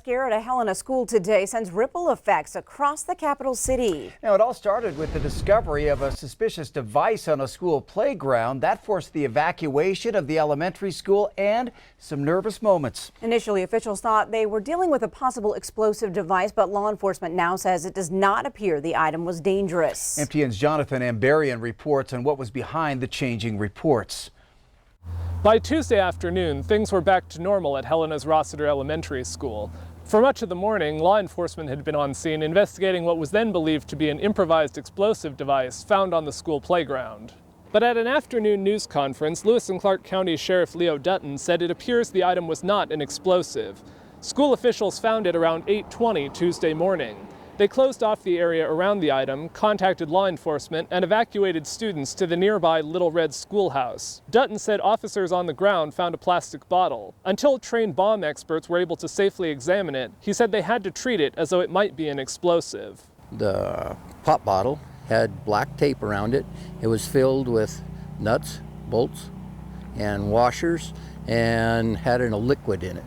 scare at a Helena school today sends ripple effects across the capital city. Now, it all started with the discovery of a suspicious device on a school playground that forced the evacuation of the elementary school and some nervous moments. Initially, officials thought they were dealing with a possible explosive device, but law enforcement now says it does not appear the item was dangerous. MTN's Jonathan Ambarian reports on what was behind the changing reports. By Tuesday afternoon, things were back to normal at Helena's Rossiter Elementary School. For much of the morning, law enforcement had been on scene investigating what was then believed to be an improvised explosive device found on the school playground. But at an afternoon news conference, Lewis and Clark County Sheriff Leo Dutton said it appears the item was not an explosive. School officials found it around 8:20 Tuesday morning. They closed off the area around the item, contacted law enforcement, and evacuated students to the nearby Little Red Schoolhouse. Dutton said officers on the ground found a plastic bottle. Until trained bomb experts were able to safely examine it, he said they had to treat it as though it might be an explosive. The pop bottle had black tape around it. It was filled with nuts, bolts, and washers, and had a liquid in it.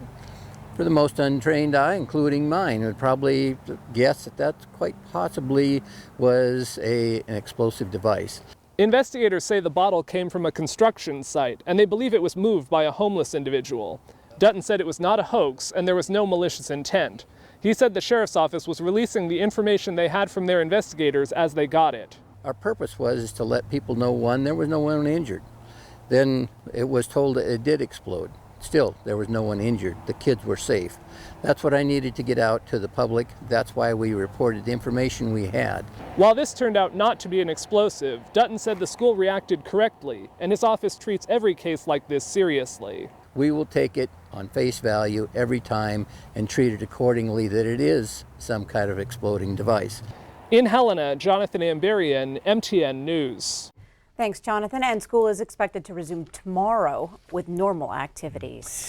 For the most untrained eye, including mine, would probably guess that that quite possibly was an explosive device. Investigators say the bottle came from a construction site, and they believe it was moved by a homeless individual. Dutton said it was not a hoax, and there was no malicious intent. He said the sheriff's office was releasing the information they had from their investigators as they got it. Our purpose was to let people know, one, there was no one injured. Then it was told that it did explode. Still, there was no one injured. The kids were safe. That's what I needed to get out to the public. That's why we reported the information we had. While this turned out not to be an explosive, Dutton said the school reacted correctly, and his office treats every case like this seriously. We will take it on face value every time and treat it accordingly that it is some kind of exploding device. In Helena, Jonathan Ambarian, MTN News. Thanks, Jonathan. And school is expected to resume tomorrow with normal activities.